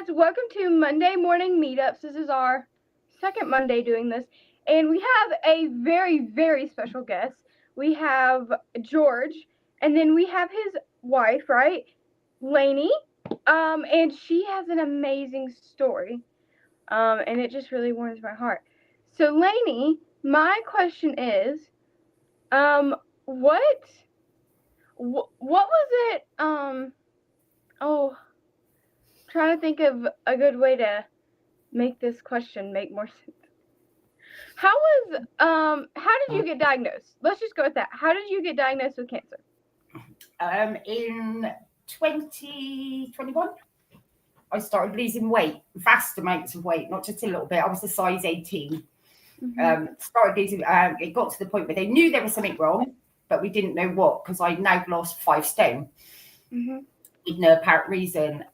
guys, welcome to Monday Morning Meetups. This is our second Monday doing this, and we have a very, very special guest. We have George, and then we have his wife, right, Lainey, and she has an amazing story, and it just really warms my heart. So, Lainey, my question is, what was it, trying to think of a good way to make this question make more sense. How did you get diagnosed? Let's just go with that. How did you get diagnosed with cancer? In 2021, I started losing weight, vast amounts of weight, not just a little bit. I was a size 18. Started losing, it got to the point where they knew there was something wrong, but we didn't know what, because I now lost 5 stone with no apparent reason.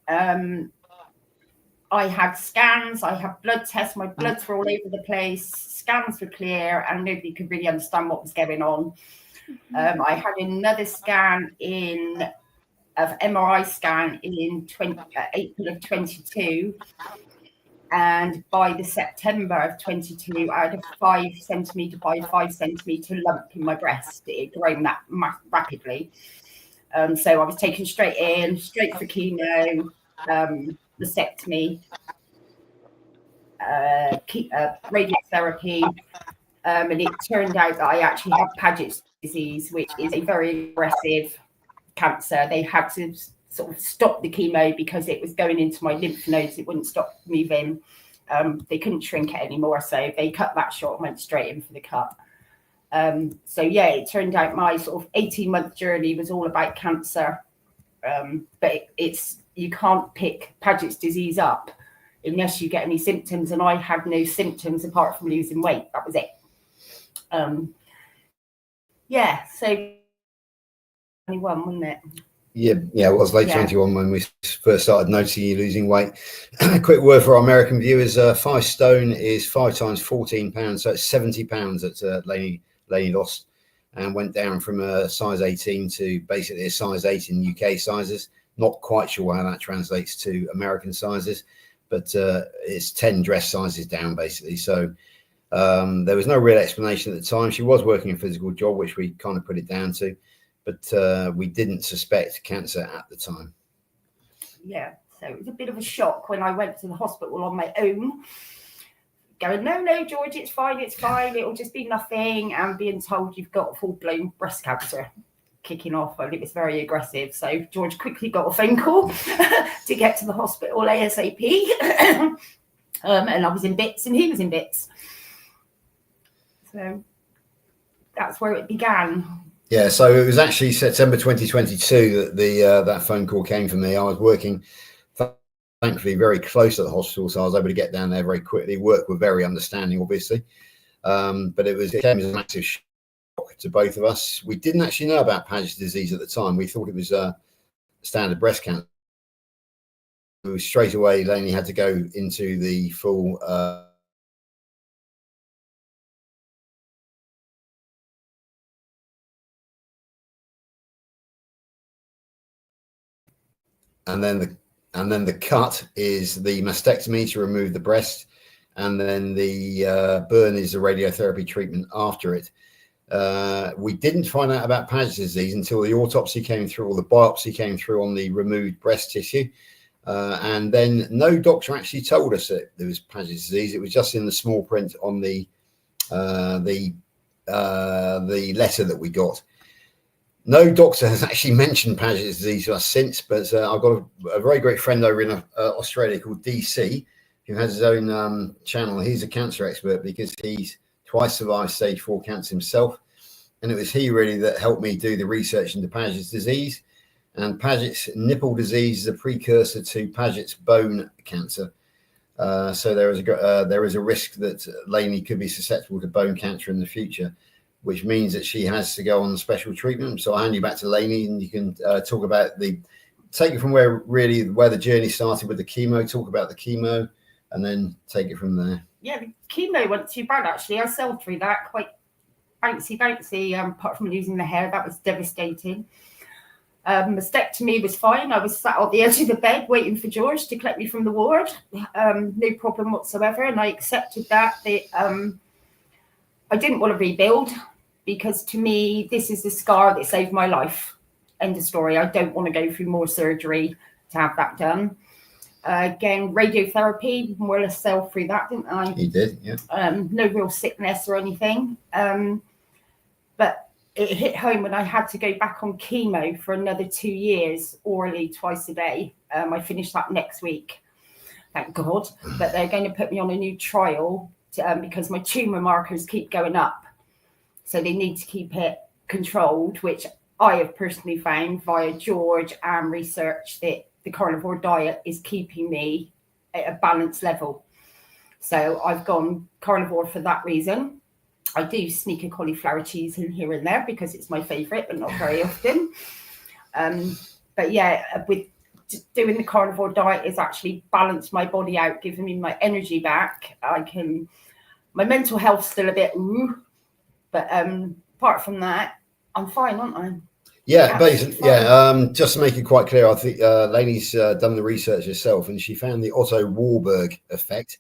I had scans, I had blood tests, my bloods were all over the place, scans were clear, and nobody could really understand what was going on. I had another scan MRI scan in April of 22, and by the September of 22, I had a 5 centimetre by 5 centimetre lump in my breast. It had grown that rapidly. So I was taken straight for chemo, mastectomy, radiotherapy, and it turned out that I actually had Paget's disease, which is a very aggressive cancer. They had to sort of stop the chemo because it was going into my lymph nodes. It wouldn't stop moving. They couldn't shrink it anymore, so they cut that short and went straight in for the cut. So yeah, it turned out my sort of 18-month journey was all about cancer. But you can't pick Paget's disease up unless you get any symptoms, and I had no symptoms apart from losing weight. That was it. So 21, wasn't it? Yeah, it was late 21 when we first started noticing you losing weight. A quick word for our American viewers: 5 stone is 5 times 14 pounds, so it's 70 pounds that Lainey lost, and went down from a size 18 to basically a size 8 in UK sizes. Not quite sure how that translates to American sizes, but it's 10 dress sizes down basically. So there was no real explanation at the time. She was working a physical job, which we kind of put it down to, but we didn't suspect cancer at the time. Yeah, so it was a bit of a shock when I went to the hospital on my own, going, no, George, it's fine, it'll just be nothing, and being told you've got full-blown breast cancer kicking off, and it was very aggressive. So George quickly got a phone call to get to the hospital ASAP, and I was in bits and he was in bits. So that's where it began. Yeah, so it was actually September 2022 that that phone call came for me. I was working, thankfully, very close to the hospital, so I was able to get down there very quickly. Work were very understanding, obviously, but it came as a massive shock to both of us. We didn't actually know about Paget's disease at the time. We thought it was standard breast cancer. Straight away, Lainey had to go into the full and then the cut is the mastectomy to remove the breast, and then the burn is the radiotherapy treatment after it. We didn't find out about Paget's disease until the autopsy came through, or the biopsy came through on the removed breast tissue. And then no doctor actually told us that there was Paget's disease. It was just in the small print on the letter that we got. No doctor has actually mentioned Paget's disease to us since, but I've got a very great friend over in Australia called DC, who has his own channel. He's a cancer expert because he's twice survived stage 4 cancer himself. And it was he really that helped me do the research into Paget's disease. And Paget's nipple disease is a precursor to Paget's bone cancer. So there is a risk that Lainey could be susceptible to bone cancer in the future, which means that she has to go on special treatment. So I'll hand you back to Lainey, and you can talk about take it from where the journey started with the chemo, talk about the chemo, and then take it from there. Yeah, the chemo wasn't too bad, actually. I sailed through that quite bouncy, apart from losing the hair. That was devastating. Mastectomy was fine. I was sat on the edge of the bed waiting for George to collect me from the ward. No problem whatsoever. And I accepted that. I didn't want to rebuild because to me, this is the scar that saved my life. End of story. I don't want to go through more surgery to have that done. Again, radiotherapy, more or less sailed through that, didn't I? You did, yeah. No real sickness or anything. But it hit home when I had to go back on chemo for another 2 years, orally twice a day. I finished that next week, thank God. But they're going to put me on a new trial because my tumour markers keep going up. So they need to keep it controlled, which I have personally found via George and research that the carnivore diet is keeping me at a balanced level. So I've gone carnivore for that reason. I do sneak a cauliflower cheese in here and there because it's my favourite, but not very often. But yeah, with doing the carnivore diet is actually balanced my body out, giving me my energy back. My mental health's still a bit but apart from that, I'm fine, aren't I? Yeah, basically, yeah. Just to make it quite clear, I think Lainey's done the research herself, and she found the Otto Warburg effect.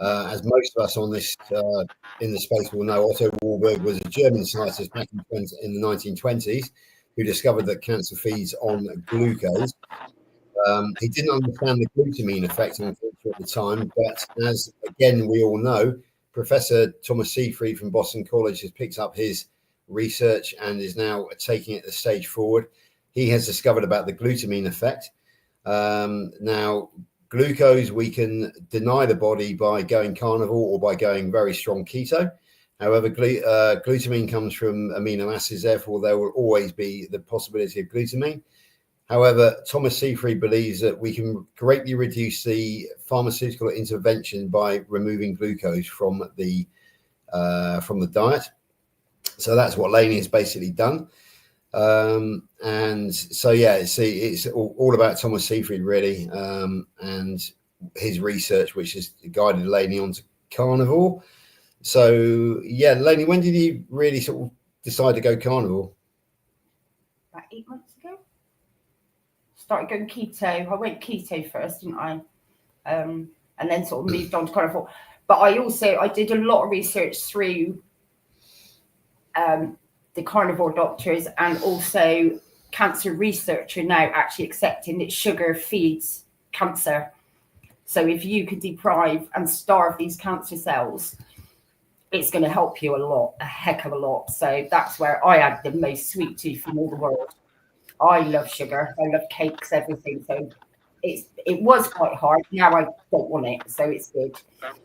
As most of us on this in the space will know, Otto Warburg was a German scientist back in the 1920s who discovered that cancer feeds on glucose. He didn't understand the glutamine effect, unfortunately, at the time, but as again we all know, Professor Thomas Seyfried from Boston College has picked up his research and is now taking it the stage forward. He has discovered about the glutamine effect. Now, glucose we can deny the body by going carnivore or by going very strong keto. However, glutamine comes from amino acids, therefore there will always be the possibility of glutamine. However, Thomas Seyfried believes that we can greatly reduce the pharmaceutical intervention by removing glucose from the diet. So that's what Lainey has basically done. And so, yeah, it's all about Thomas Seyfried, really, and his research, which has guided Lainey onto carnivore. So, yeah, Lainey, when did you really sort of decide to go carnivore? About 8 months ago. Started going keto. I went keto first, didn't I? And then sort of moved on to carnivore. But I did a lot of research through the carnivore doctors and also cancer research are now actually accepting that sugar feeds cancer. So if you can deprive and starve these cancer cells, it's going to help you a heck of a lot. So that's where I had the most sweet tooth in all the world. I love sugar. I love cakes, everything. So it was quite hard. Now I don't want it, so it's good. But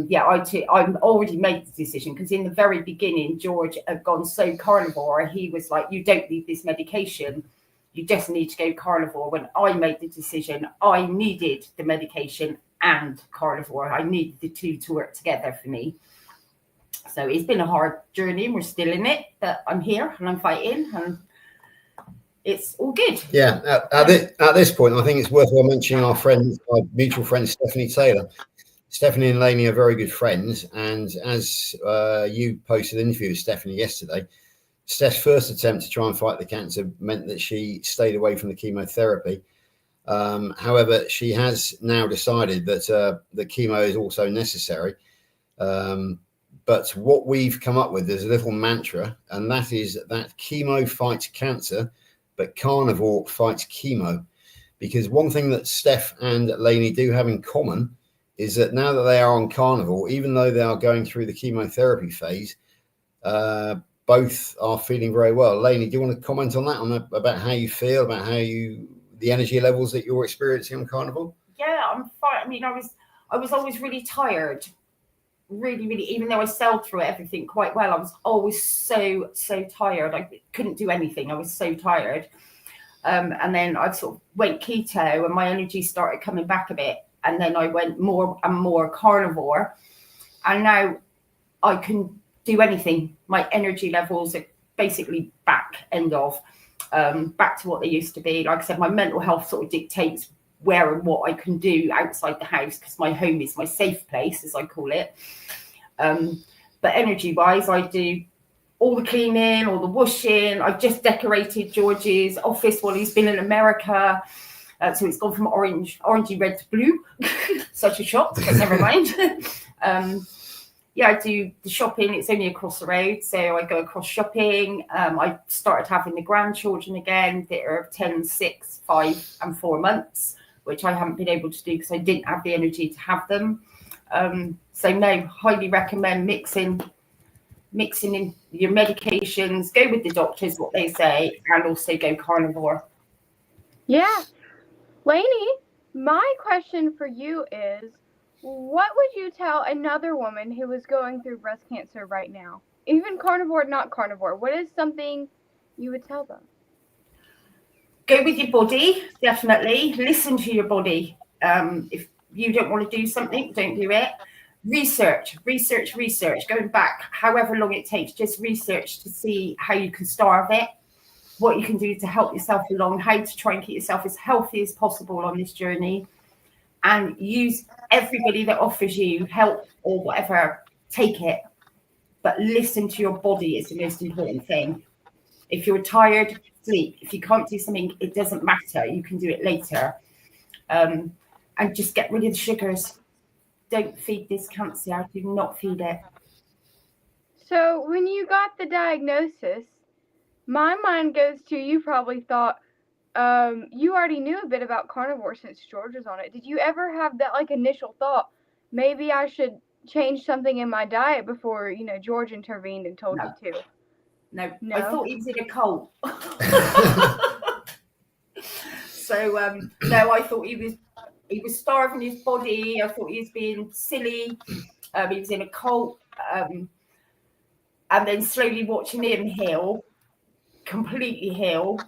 yeah, I'm already made the decision because in the very beginning, George had gone so carnivore. He was like, "You don't need this medication. You just need to go carnivore." When I made the decision, I needed the medication and carnivore. I needed the two to work together for me. So it's been a hard journey and we're still in it, but I'm here and I'm fighting and it's all good. Yeah, at this point, I think it's worthwhile mentioning our mutual friend, Stephanie Taylor. Stephanie and Lainey are very good friends. And as you posted an interview with Stephanie yesterday, Steph's first attempt to try and fight the cancer meant that she stayed away from the chemotherapy. However, she has now decided that the chemo is also necessary. But what we've come up with is a little mantra, and that is that chemo fights cancer, but carnivore fights chemo. Because one thing that Steph and Lainey do have in common is that now that they are on carnivore, even though they are going through the chemotherapy phase, both are feeling very well. Lainey, do you want to comment on that, about how you feel, about the energy levels that you're experiencing on carnivore? Yeah, I'm fine. I mean, I was always really tired. Really, even though I sailed through everything quite well, I was always so tired. I couldn't do anything. I was so tired. And then I sort of went keto and my energy started coming back a bit. And then I went more and more carnivore. And now I can do anything. My energy levels are basically back to what they used to be. Like I said, my mental health sort of dictates where and what I can do outside the house because my home is my safe place, as I call it. But energy wise, I do all the cleaning, all the washing. I've just decorated George's office while he's been in America. So it's gone from orangey red to blue. Such a shock, but never mind. Yeah, I do the shopping. It's only across the road, so I go across shopping. I started having the grandchildren again that are 10, 6, 5 and 4 months, which I haven't been able to do because I didn't have the energy to have them. So no, highly recommend mixing in your medications, go with the doctors, what they say, and also go carnivore. Yeah. Lainey, my question for you is, what would you tell another woman who is going through breast cancer right now? Even carnivore, not carnivore. What is something you would tell them? Go with your body, definitely. Listen to your body. If you don't want to do something, don't do it. Research. Going back however long it takes, just research to see how you can starve it, what you can do to help yourself along, how to try and keep yourself as healthy as possible on this journey, and use everybody that offers you help or whatever, take it. But listen to your body is the most important thing. If you're tired, sleep. If you can't do something, it doesn't matter. You can do it later. And just get rid of the sugars. Don't feed this cancer. Do not feed it. So when you got the diagnosis, my mind goes to, you probably thought, you already knew a bit about carnivore since George was on it. Did you ever have that like initial thought, maybe I should change something in my diet before, George intervened and told you to? No, I thought he was in a cult. So no, I thought he was starving his body. I thought he was being silly. He was in a cult. And then slowly watching him heal, completely heal,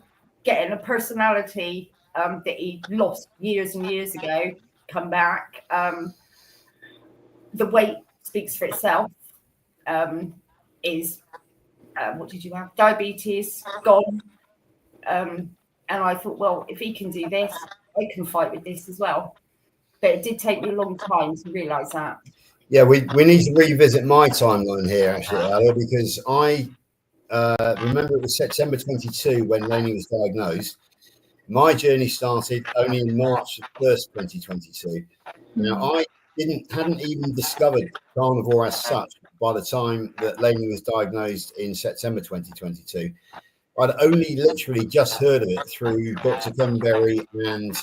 getting a personality that he lost years and years ago, come back. The weight speaks for itself. What did you have? Diabetes, gone. And I thought, well, if he can do this, I can fight with this as well. But it did take me a long time to realise that. Yeah, we need to revisit my timeline here, actually, Ella, because I remember it was September 22 when Lainey was diagnosed. My journey started only in March 1st, 2022. Now, I hadn't even discovered carnivore as such by the time that Lainey was diagnosed in September 2022. I'd only literally just heard of it through Dr. Ken Berry and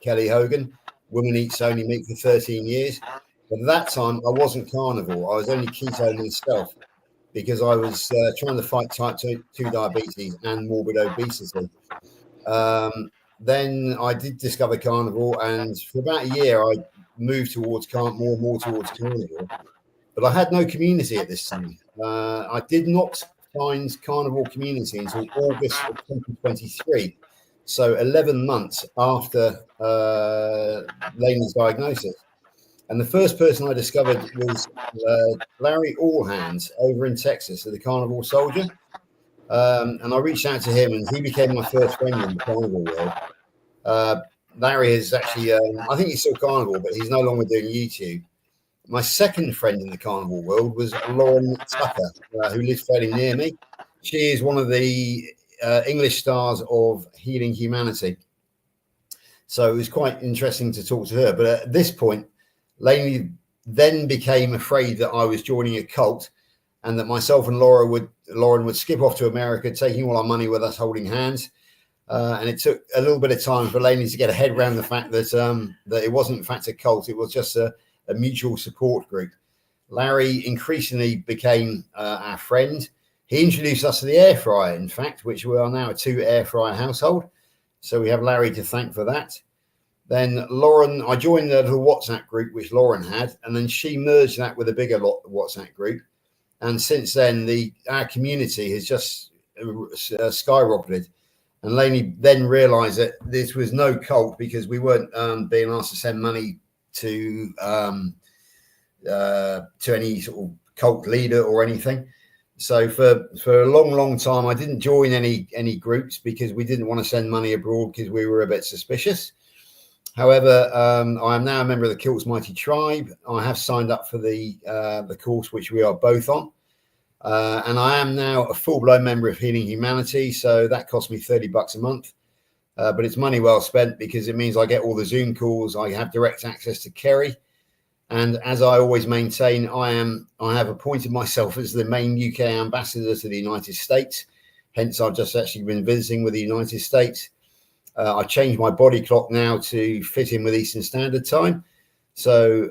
Kelly Hogan. Woman eats only meat for 13 years. But at that time, I wasn't carnivore. I was only keto myself because I was trying to fight type 2 diabetes and morbid obesity. Then I did discover carnivore, and for about a year, I moved towards more towards carnivore. But I had no community at this time. I did not find carnivore community until August of 2023. So 11 months after Lainey's diagnosis. And the first person I discovered was Larry Allhands over in Texas, the carnivore soldier. And I reached out to him, and he became my first friend in the carnivore world. Larry is actually, I think he's still carnivore, but he's no longer doing YouTube. My second friend in the carnivore world was Lauren Tucker, who lives fairly near me. She is one of the English stars of Healing Humanity. So it was quite interesting to talk to her. But at this point, Lainey then became afraid that I was joining a cult and that myself and Lauren would skip off to America, taking all our money with us, holding hands. And it took a little bit of time for Lainey to get her head around the fact that it wasn't, in fact, a cult. It was just a mutual support group. Larry increasingly became our friend. He introduced us to the air fryer, in fact, which we are now a 2 air fryer household. So we have Larry to thank for that. Then Lauren, I joined the little WhatsApp group which Lauren had, and then she merged that with a bigger WhatsApp group. And since then, our community has just skyrocketed. And Lainey then realised that this was no cult because we weren't being asked to send money to any sort of cult leader or anything. So for a long time, I didn't join any groups because we didn't want to send money abroad because we were a bit suspicious. However, I am now a member of the Kilt's Mighty Tribe. I have signed up for the course which we are both on. And I am now a full-blown member of Healing Humanity, so that cost me $30 a month. But it's money well spent because it means I get all the Zoom calls. I have direct access to Kerry. And as I always maintain, I have appointed myself as the main UK ambassador to the United States. Hence, I've just actually been visiting with the United States. I changed my body clock now to fit in with Eastern Standard Time. So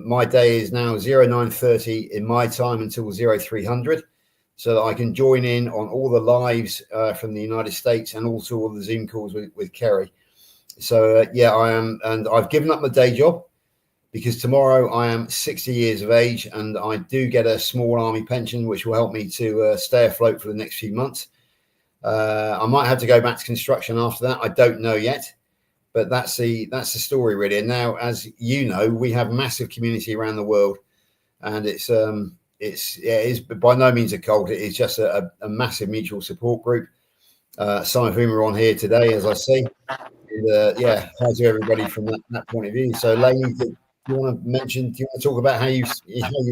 my day is now 09:30 in my time until 0300, so that I can join in on all the lives from the United States and also all the Zoom calls with Kerry. So yeah, I am, and I've given up my day job because tomorrow I am 60 years of age and I do get a small army pension, which will help me to stay afloat for the next few months. I might have to go back to construction after that. I don't know yet. But that's the story really. And now, as you know, we have massive community around the world, and it's by no means a cult. It is just a massive mutual support group. Some of whom are on here today, as I see. And, yeah, hi to everybody from that point of view. So, Lainey, do you want to talk about how you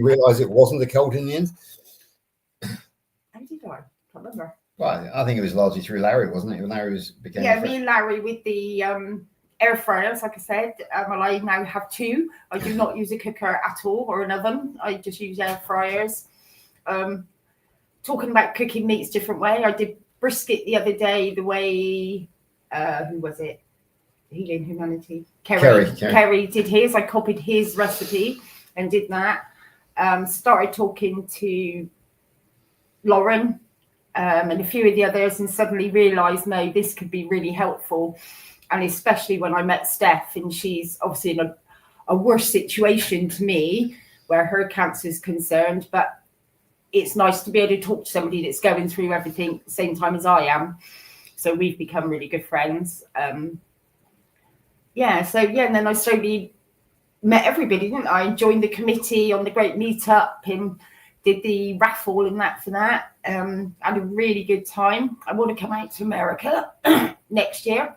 realise it wasn't a cult in the end? How did I? Can't remember. Well, I think it was largely through Larry, wasn't it? When Larry became me and Larry with the air fryers, like I said. Well, I now have two. I do not use a cooker at all or an oven. I just use air fryers. Talking about cooking meats different way. I did brisket the other day the way, who was it? Healing Humanity. Kerry did his. I copied his recipe and did that. Started talking to Lauren and a few of the others, and suddenly realised, no, this could be really helpful. And especially when I met Steph, and she's obviously in a worse situation to me where her cancer is concerned, but it's nice to be able to talk to somebody that's going through everything at the same time as I am. So we've become really good friends. And then I slowly met everybody, didn't I? Joined the committee on the great meetup and did the raffle and that for that. Had a really good time. I want to come out to America next year,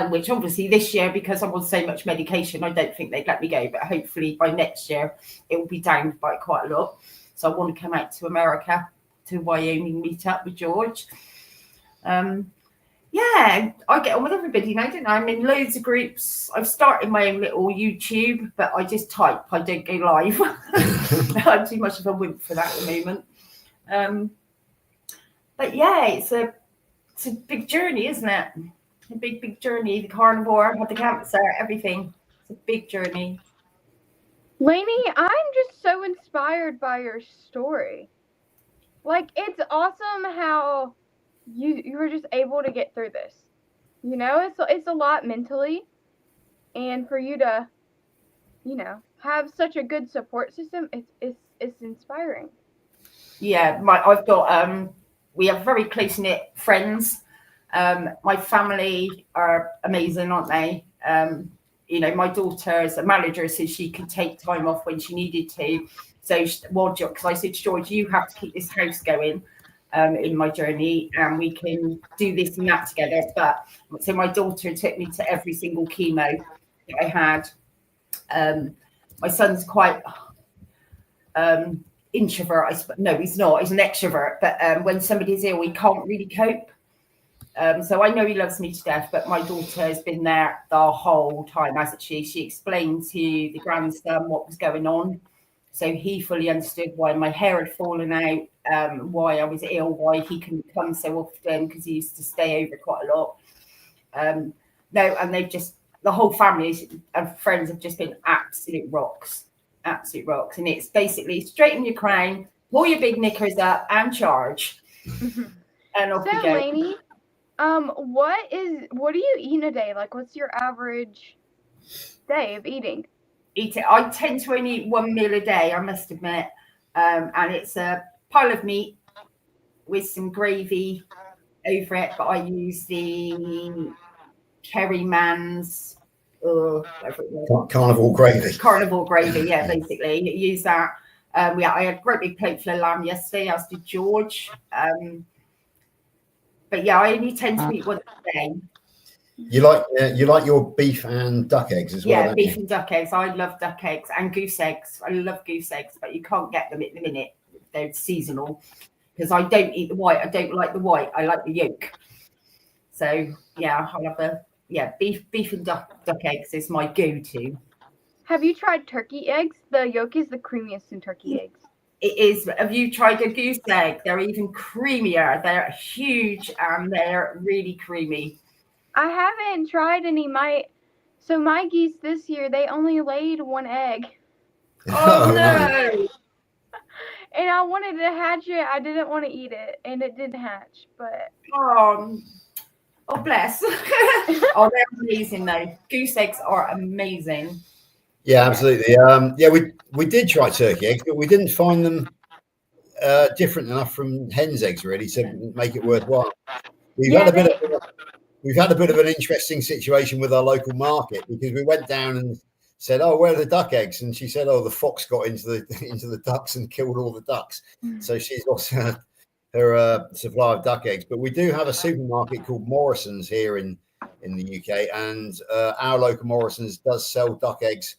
which obviously this year, because I'm on so much medication, I don't think they'd let me go. But hopefully by next year, it will be down by quite a lot. So I want to come out to America, to Wyoming, meet up with George. I get on with everybody now, don't I? I'm in loads of groups. I've started my own little YouTube, but I just type. I don't go live. I'm too much of a wimp for that at the moment. But yeah, it's a big journey, isn't it? A big journey. The carnivore, had the cancer, everything. It's a big journey. Lainey, I'm just so inspired by your story. Like, it's awesome how you were just able to get through this. You know, it's a lot mentally, and for you to, have such a good support system, it's inspiring. Yeah, I've got we have very close knit friends. My family are amazing, aren't they? My daughter's a manager, so she could take time off when she needed to. So, because I said to George, you have to keep this house going in my journey, and we can do this and that together. But so my daughter took me to every single chemo that I had. My son's quite introvert. No, he's not. He's an extrovert. But when somebody's ill, he can't really cope. So I know he loves me to death, but my daughter has been there the whole time, hasn't she? She explained to the grandson what was going on. So he fully understood why my hair had fallen out, why I was ill, why he couldn't come so often, because he used to stay over quite a lot. And they've just, the whole family and friends have just been absolute rocks. And it's basically straighten your crown, pull your big knickers up and charge. And off you go. Lainey, what do you eat in a day? Like, what's your average day of eating? I tend to only eat one meal a day, I must admit. And it's a pile of meat with some gravy over it, but I use the Kerry Man's carnivore gravy. Carnivore gravy, yeah, basically. Use that. I had a great big plate full of lamb yesterday, as did George. But yeah, I only tend to eat one a day. You like your beef and duck eggs as well? Yeah, beef and duck eggs. I love duck eggs and goose eggs. I love goose eggs, but you can't get them at the minute. they're seasonal, because I don't eat the white. I don't like the white. I like the yolk. So yeah, I'll have beef and duck eggs is my go-to. Have you tried turkey eggs? The yolk is the creamiest in turkey eggs. It is. Have you tried a goose egg? They're even creamier. They're huge and they're really creamy. I haven't tried any. My geese this year, they only laid one egg. Oh Right. no! And I wanted to hatch it. I didn't want to eat it, and it didn't hatch. But Oh bless. Oh, they're amazing though. Goose eggs are amazing. Yeah, absolutely. Yeah, we did try turkey eggs, but we didn't find them different enough from hen's eggs really to make it worthwhile. We've had a bit of an interesting situation with our local market, because we went down and said, "Oh, where are the duck eggs?" And she said, "Oh, the fox got into the ducks and killed all the ducks." So she's lost her supply of duck eggs. But we do have a supermarket called Morrison's here in the UK, and our local Morrison's does sell duck eggs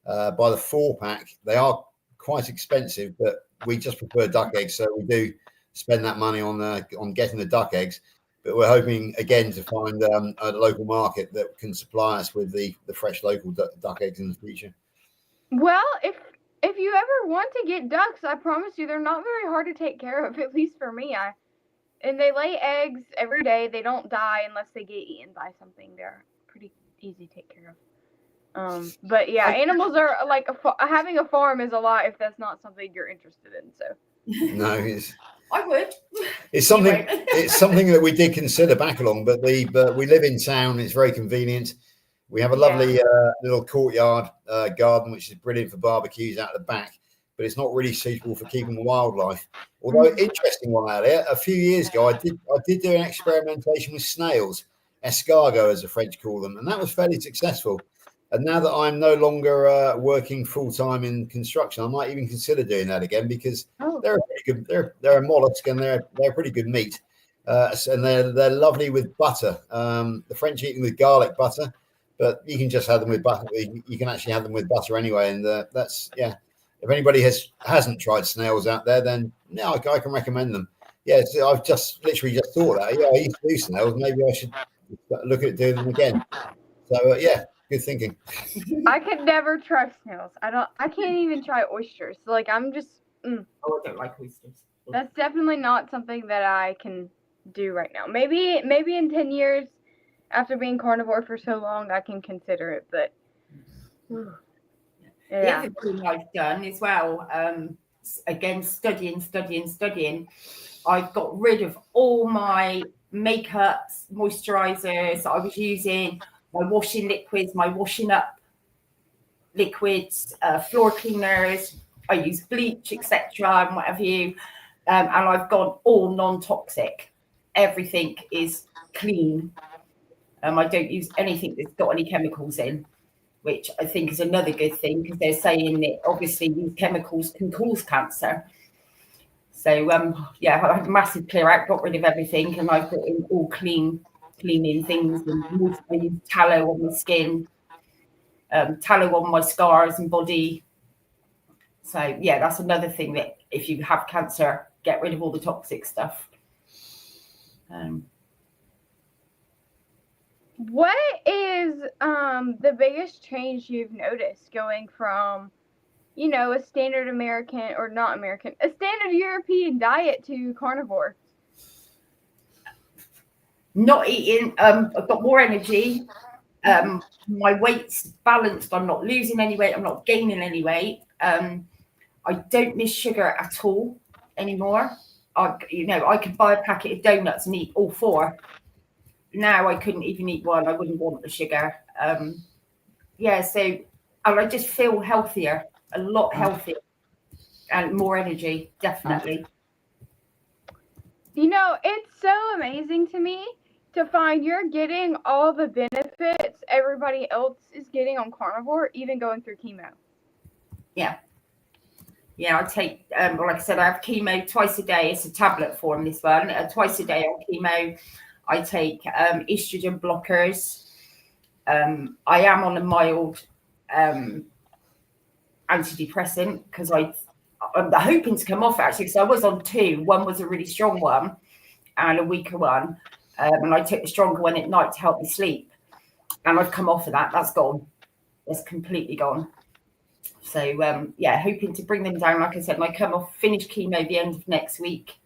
by the 4-pack. They are quite expensive, but we just prefer duck eggs, so we do spend that money on getting the duck eggs. But we're hoping again to find a local market that can supply us with the fresh local duck eggs in the future. well, if you ever want to get ducks, I promise you they're not very hard to take care of. At least for me, and they lay eggs every day. They don't die unless they get eaten by something. They're pretty easy to take care of. But yeah, animals are like having a farm is a lot if that's not something you're interested in. So No, I would. it's something that we did consider back along, but we live in town. It's very convenient. We have a lovely little courtyard garden, which is brilliant for barbecues out the back, but it's not really suitable for keeping wildlife. Although interesting one out there, a few years ago, I did do an experimentation with snails, escargot as the French call them, and that was fairly successful. And now that I'm no longer working full time in construction, I might even consider doing that again, because they're pretty good. They're a mollusk and they're pretty good meat, and they're lovely with butter. The French eat them with garlic butter, but you can just have them with butter. You can actually have them with butter anyway, and that's If anybody hasn't tried snails out there, then yeah, I can recommend them. Yeah, so I've literally just thought that. Yeah, I used to do snails. Maybe I should look at doing them again. So good thinking. I could never try snails. I can't even try oysters. Like I'm just. Oh, I don't like oysters. That's definitely not something that I can do right now. Maybe in 10 years, after being carnivore for so long, I can consider it. But the other thing I've done as well, again studying. I've got rid of all my makeups, moisturizers I was using, my washing liquids, my washing up liquids, floor cleaners. I use bleach, etc., and what have you. And I've gone all non-toxic. Everything is clean. I don't use anything that's got any chemicals in, which I think is another good thing, because they're saying that obviously these chemicals can cause cancer. So I had a massive clear out, got rid of everything, and I've got in all cleaning things, and I use tallow on my skin, tallow on my scars and body. So yeah, that's another thing, that if you have cancer, get rid of all the toxic stuff. What is the biggest change you've noticed going from, a standard American, or not American, a standard European diet to carnivore? Not eating. I've got more energy. My weight's balanced. I'm not losing any weight. I'm not gaining any weight. I don't miss sugar at all anymore. I could buy a packet of donuts and eat all 4. Now I couldn't even eat one. I wouldn't want the sugar. And I just feel healthier, a lot healthier, and more energy, definitely. It's so amazing to me to find you're getting all the benefits everybody else is getting on carnivore, even going through chemo. Yeah, I take, like I said, I have chemo twice a day. It's a tablet form, this one. Twice a day on chemo. I take estrogen blockers. I am on a mild antidepressant, because I'm hoping to come off actually, because I was on 2. One was a really strong one and a weaker one. And I took the stronger one at night to help me sleep. And I've come off of that. That's gone. It's completely gone. So, hoping to bring them down. Like I said, and I come off, finish chemo the end of next week.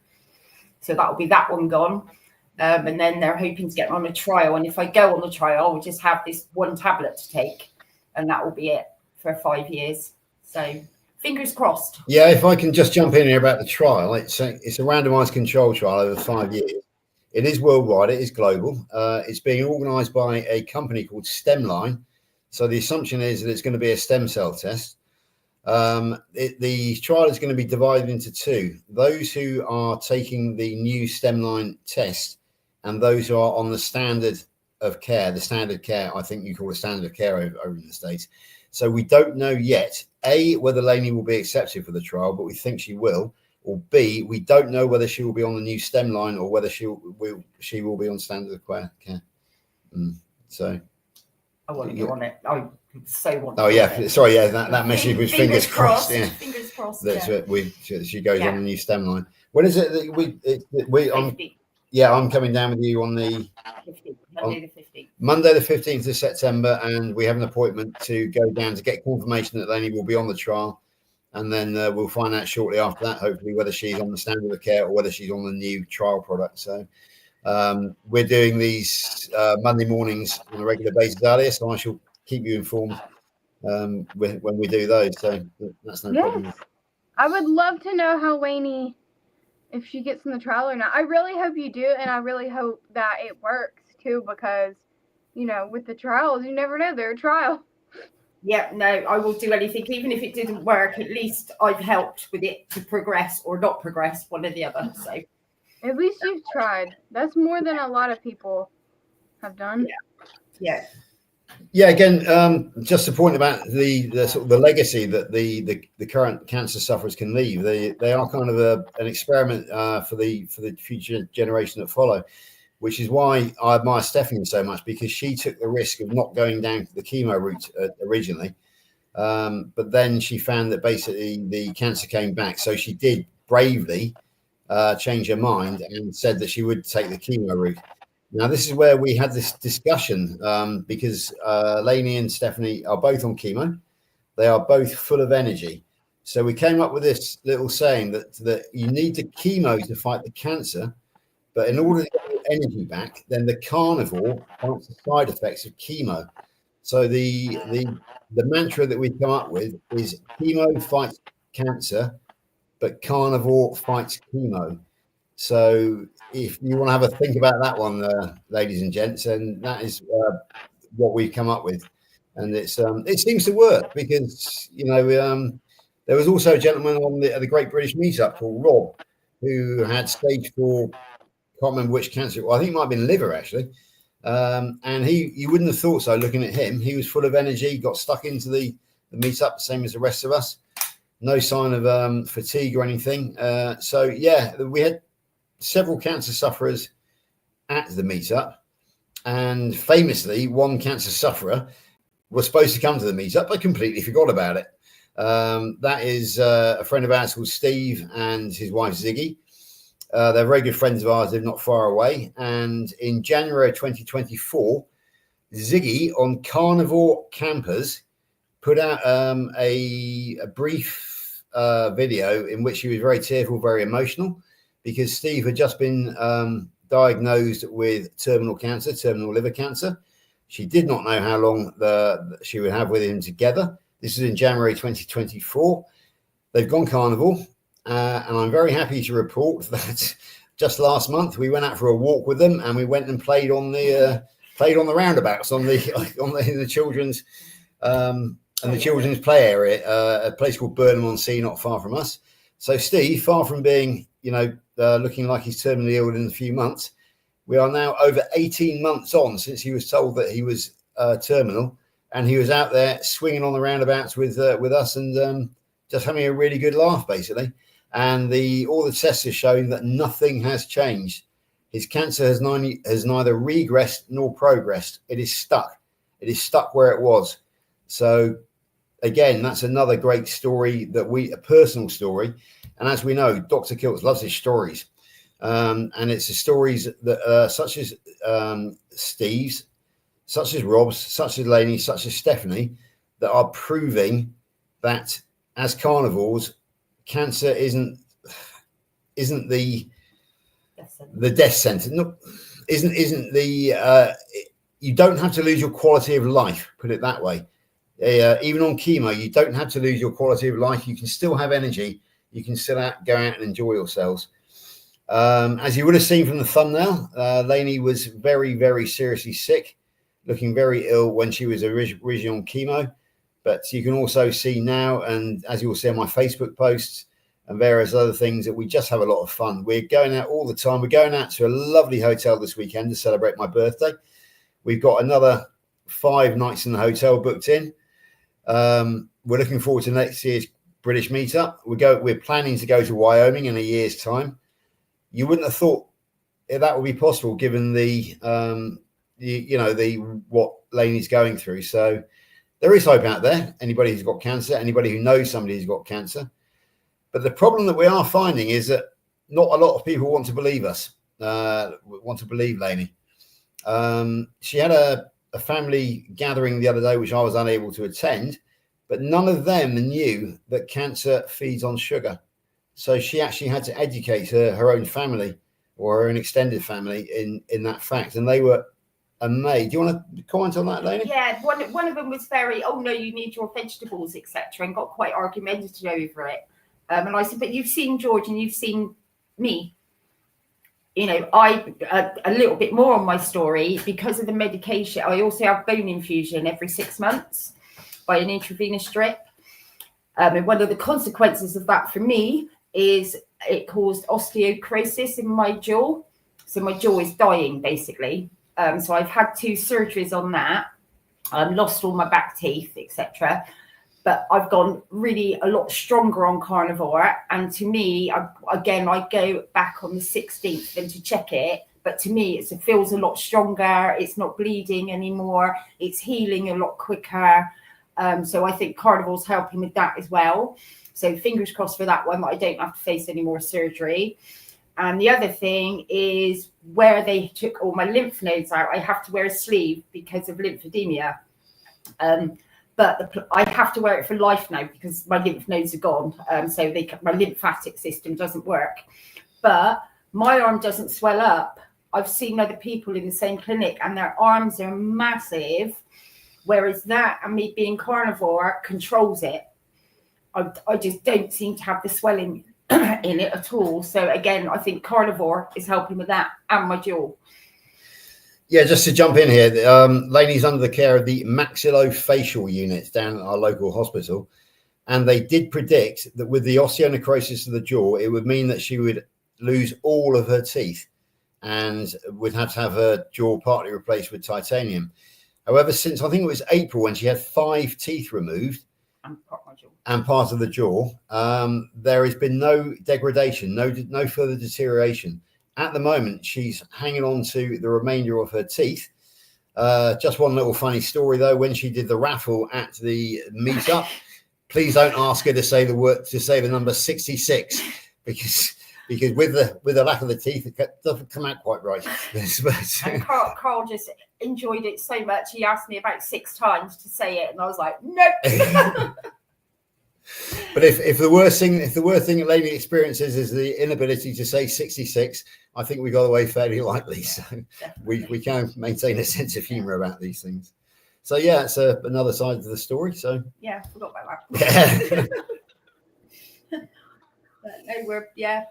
So that'll be that one gone. And then they're hoping to get on a trial. And if I go on the trial, I'll just have this one tablet to take. And that will be it for 5 years. So fingers crossed. Yeah, if I can just jump in here about the trial. It's a randomized control trial over 5 years. It is worldwide. It is global. It's being organised by a company called Stemline. So the assumption is that it's going to be a stem cell test. The trial is going to be divided into 2. Those who are taking the new Stemline test and those who are on the standard of care. The standard care, I think you call it standard of care over in the States. So we don't know yet, A, whether Lainey will be accepted for the trial, but we think she will. Or B, we don't know whether she will be on the new Stemline or whether she will be on standard of care. So I want to go on it. I so want. Oh yeah, sorry, yeah, that message with fingers crossed. Yeah, fingers crossed. That's it. She goes on the new Stemline. When is it that I'm coming down with you on the Monday the 15th of September, and we have an appointment to go down to get confirmation that Lainey will be on the trial. And then we'll find out shortly after that, hopefully, whether she's on the standard of care or whether she's on the new trial product. So we're doing these Monday mornings on a regular basis earlier, so I shall keep you informed when we do those. So that's no problem. I would love to know how Lainey, if she gets in the trial or not. I really hope you do, and I really hope that it works too, because, with the trials, you never know. They're a trial. Yeah, no, I will do anything. Even if it didn't work, at least I've helped with it to progress or not progress, one or the other. So at least you've tried. That's more than a lot of people have done. Yeah. Again, just a point about the sort of the legacy that the current cancer sufferers can leave. They are kind of an experiment for the future generation that follow, which is why I admire Stephanie so much, because she took the risk of not going down the chemo route originally. But then she found that basically the cancer came back. So she did bravely change her mind and said that she would take the chemo route. Now, this is where we had this discussion because Lainey and Stephanie are both on chemo. They are both full of energy. So we came up with this little saying that you need the chemo to fight the cancer. But in order to get energy back, then the carnivore fights the side effects of chemo. So the mantra that we come up with is chemo fights cancer, but carnivore fights chemo. So if you want to have a think about that one, ladies and gents, and that is what we've come up with. And it seems to work because, there was also a gentleman on the Great British Meetup called Rob, who had stage 4, can't remember which cancer. Well, I think it might have been liver, actually. And you wouldn't have thought so looking at him. He was full of energy, got stuck into the meetup, the same as the rest of us. No sign of fatigue or anything. We had several cancer sufferers at the meetup. And famously, one cancer sufferer was supposed to come to the meetup, but completely forgot about it. That is a friend of ours called Steve and his wife Ziggy. They're very good friends of ours. They're not far away. And in January 2024, Ziggy on Carnivore Campers put out a brief video in which he was very tearful, very emotional, because Steve had just been diagnosed with terminal liver cancer. She did not know how long she would have with him together. This is in January 2024. They've gone carnivore. And I'm very happy to report that just last month we went out for a walk with them, and we went and played on the roundabouts in the children's children's play area, a place called Burnham-on-Sea, not far from us. So Steve, far from being looking like he's terminally ill in a few months, we are now over 18 months on since he was told that he was terminal, and he was out there swinging on the roundabouts with us and just having a really good laugh, basically. And all the tests have shown that nothing has changed. His cancer has neither regressed nor progressed. It is stuck. It is stuck where it was. So again, that's another great story a personal story. And as we know, Dr. Kilts loves his stories. And it's the stories that such as Steve's, such as Rob's, such as Lainey, such as Stephanie, that are proving that as carnivores, cancer isn't the death sentence. No, isn't the you don't have to lose your quality of life. Put it that way. Even on chemo, you don't have to lose your quality of life. You can still have energy. You can still go out and enjoy yourselves. As you would have seen from the thumbnail, Lainey was very, very seriously sick, looking very ill when she was originally on chemo. But you can also see now, and as you will see on my Facebook posts and various other things, that we just have a lot of fun. We're going out all the time. We're going out to a lovely hotel this weekend to celebrate my birthday. We've got another 5 nights in the hotel booked in. We're looking forward to next year's British meetup. We're planning to go to Wyoming in a year's time. You wouldn't have thought that would be possible given the what Lainey's going through. So there is hope out there. Anybody who's got cancer, anybody who knows somebody who's got cancer. But the problem that we are finding is that not a lot of people want to believe us, want to believe Lainey. She had a family gathering the other day, which I was unable to attend, but none of them knew that cancer feeds on sugar. So she actually had to educate her own family or her own extended family in that fact. And they were amazed. Do you want to comment on that, Lainey? Yeah, one of them was very, oh no, you need your vegetables, etc., and got quite argumentative over it. And I said, but you've seen George and you've seen me. You know, I a little bit more on my story because of the medication. I also have bone infusion every 6 months by an intravenous drip. And one of the consequences of that for me is it caused osteoporosis in my jaw. So my jaw is dying, basically. So I've had 2 surgeries on that. I've lost all my back teeth, etc. But I've gone really a lot stronger on carnivore. And to me, I go back on the 16th then to check it. But to me, it feels a lot stronger. It's not bleeding anymore. It's healing a lot quicker. So I think carnivore's helping with that as well. So fingers crossed for that one, that I don't have to face any more surgery. And the other thing is where they took all my lymph nodes out, I have to wear a sleeve because of lymphedema. But I have to wear it for life now because my lymph nodes are gone. So my lymphatic system doesn't work. But my arm doesn't swell up. I've seen other people in the same clinic and their arms are massive, whereas that and me being carnivore controls it. I just don't seem to have the swelling in it at all. So again, I think carnivore is helping with that and my jaw. Yeah, just to jump in here, Lainey's under the care of the maxillofacial unit down at our local hospital. And they did predict that with the osteonecrosis of the jaw, it would mean that she would lose all of her teeth and would have to have her jaw partly replaced with titanium. However, since I think it was April when she had 5 teeth removed and part of the jaw, there has been no degradation, no further deterioration. At the moment, she's hanging on to the remainder of her teeth. Just one little funny story, though. When she did the raffle at the meetup, please don't ask her to say the number 66 because with the lack of the teeth, it doesn't come out quite right. And Carl just enjoyed it so much. He asked me about 6 times to say it, and I was like, nope. But if the worst thing that Lainey experiences is the inability to say 66, I think we got away fairly lightly. So we can maintain a sense of humour about these things. So yeah, it's another side of the story. So yeah, forgot about that. Yeah.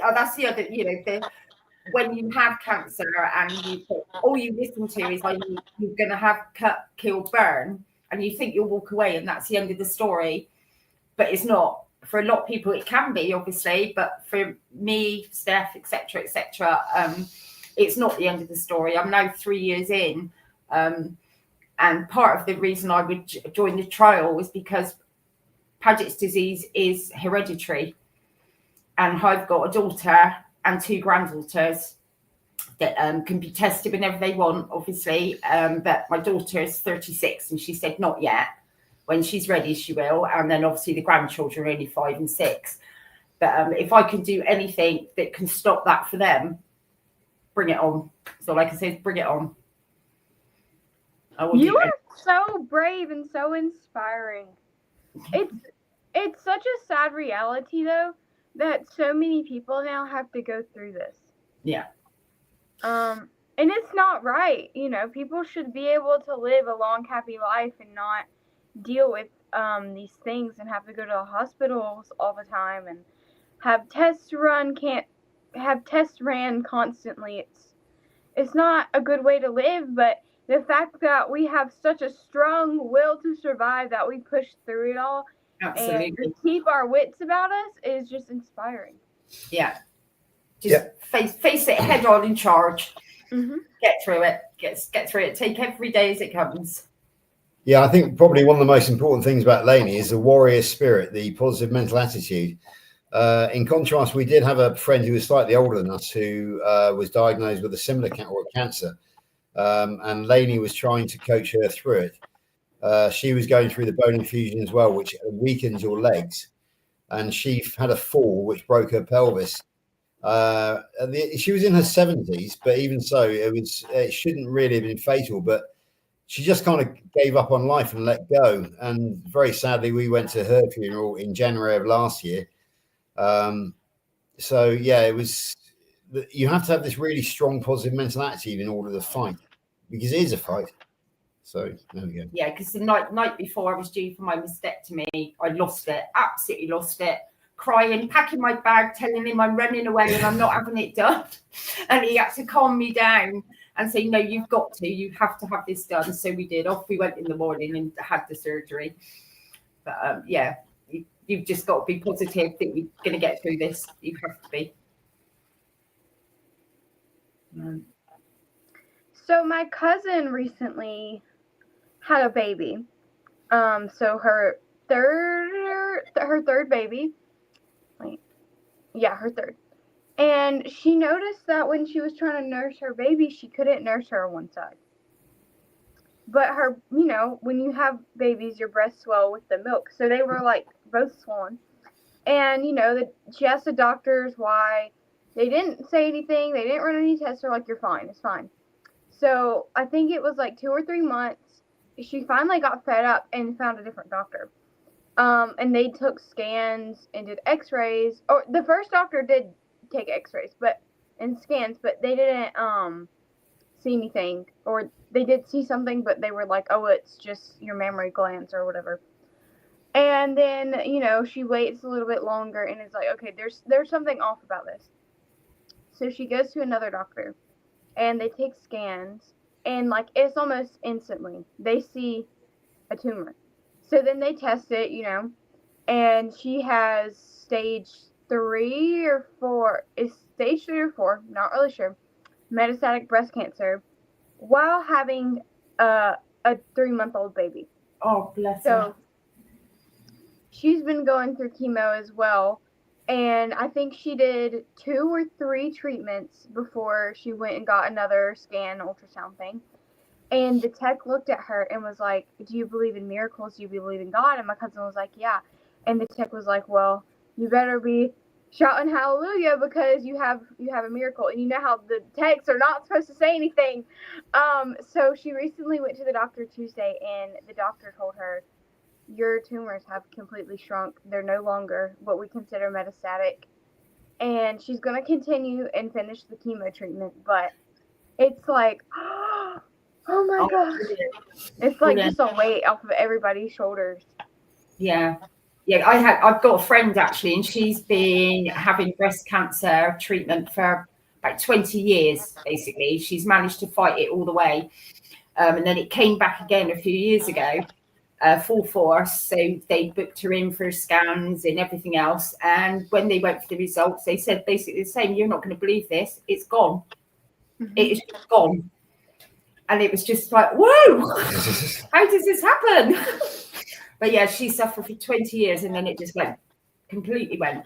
Oh, that's the other. When you have cancer and all you listen to is like you're going to have cut, kill, burn, and you think you'll walk away and that's the end of the story. But it's not. For a lot of people, it can be, obviously. But for me, Steph, etc., it's not the end of the story. I'm now 3 years in. And part of the reason I would join the trial was because Paget's disease is hereditary. And I've got a daughter and 2 granddaughters that can be tested whenever they want, obviously. But my daughter is 36 and she said, not yet. When she's ready, she will. And then obviously the grandchildren are only 5 and 6. But if I can do anything that can stop that for them, bring it on. So like I said, bring it on. You are so brave and so inspiring. It's such a sad reality though that so many people now have to go through this. Yeah. And it's not right. You know, people should be able to live a long, happy life and not deal with these things and have to go to the hospitals all the time and have tests ran constantly. It's not a good way to live, but the fact that we have such a strong will to survive, that we push through it all, Absolutely, and to keep our wits about us is just inspiring. Yeah. Just face it head on, in charge. Mm-hmm. Get through it. Get through it. Take every day as it comes. Yeah, I think probably one of the most important things about Lainey is the warrior spirit, the positive mental attitude. In contrast, we did have a friend who was slightly older than us who was diagnosed with a similar cancer. And Lainey was trying to coach her through it. She was going through the bone infusion as well, which weakens your legs. And she had a fall, which broke her pelvis. She was in her 70s, but even so, it shouldn't really have been fatal. But she just kind of gave up on life and let go. And very sadly, we went to her funeral in January of last year. So yeah, it was. You have to have this really strong positive mental attitude in order to fight, because it is a fight. So there we go. Yeah, because the night before I was due for my mastectomy, I lost it, absolutely lost it. Crying, packing my bag, telling him I'm running away and I'm not having it done. And he had to calm me down and say, no, you have to have this done. So we did. Off we went in the morning and had the surgery. But yeah, you've just got to be positive that you're going to get through this. You have to be. So my cousin recently had a baby. So her third baby. Her third. And she noticed that when she was trying to nurse her baby, she couldn't nurse her on one side. But her, when you have babies, your breasts swell with the milk. So they were like both swollen. And, she asked the doctors why. They didn't say anything. They didn't run any tests. They're like, you're fine. It's fine. So I think it was like 2 or 3 months. She finally got fed up and found a different doctor. And they took scans and did x-rays. Or the first doctor did take x-rays and scans, but they didn't see anything. Or they did see something, but they were like, oh, it's just your mammary glands or whatever. And then, she waits a little bit longer and is like, okay, there's something off about this. So she goes to another doctor and they take scans, and like it's almost instantly they see a tumor. So then they test it, and she has stage 3 or 4, not really sure, metastatic breast cancer while having a 3-month-old baby. Oh, bless her. So she's been going through chemo as well. And I think she did 2 or 3 treatments before she went and got another scan, ultrasound thing. And the tech looked at her and was like, do you believe in miracles? Do you believe in God? And my cousin was like, yeah. And the tech was like, well, you better be shouting hallelujah because you have a miracle. And you know how the techs are not supposed to say anything. So she recently went to the doctor Tuesday, and the doctor told her, your tumors have completely shrunk. They're no longer what we consider metastatic. And she's going to continue and finish the chemo treatment. But it's like, oh my gosh. It's like just a weight off of everybody's shoulders. Yeah. Yeah, I've got a friend actually, and she's been having breast cancer treatment for about 20 years, basically. She's managed to fight it all the way. And then it came back again a few years ago. Full force. So they booked her in for scans and everything else. And when they went for the results, they said basically the same. You're not going to believe this. It's gone. Mm-hmm. It is just gone. And it was just like, whoa, how does this happen? But yeah, she suffered for 20 years and then it just completely went.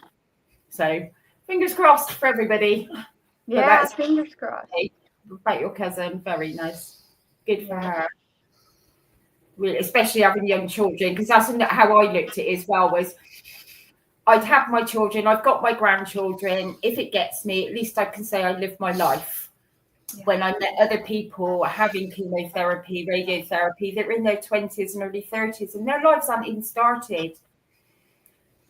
So fingers crossed for everybody. Yeah, fingers crossed. About your cousin. Very nice. Good for her. really, especially having young children, because that's how I looked at it as well. Was I'd have my children, I've got my grandchildren. If it gets me, at least I can say I lived my life. Yeah. When I met other people having chemotherapy, radiotherapy, they're in their 20s and early 30s, and their lives haven't even started.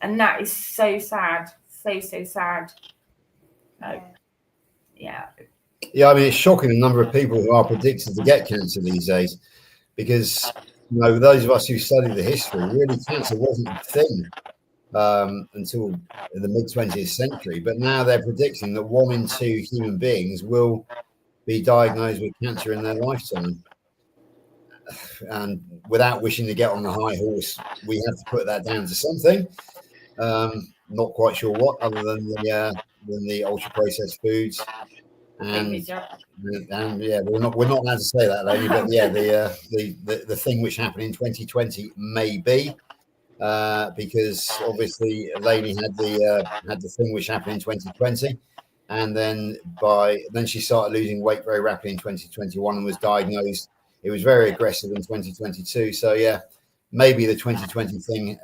And that is so sad, so sad. Yeah. Yeah, I mean, it's shocking the number of people who are predicted to get cancer these days, because those of us who study the history, really cancer wasn't a thing until the mid 20th century. But now they're predicting that 1 in 2 human beings will be diagnosed with cancer in their lifetime. And without wishing to get on the high horse, we have to put that down to something. Not quite sure what, other than the ultra processed foods. And yeah, we're not allowed to say that, Lainey, but yeah, the thing which happened in 2020 may be because obviously Lainey had the thing which happened in 2020, and then she started losing weight very rapidly in 2021 and was diagnosed. It was very aggressive in 2022. So yeah, maybe the 2020 thing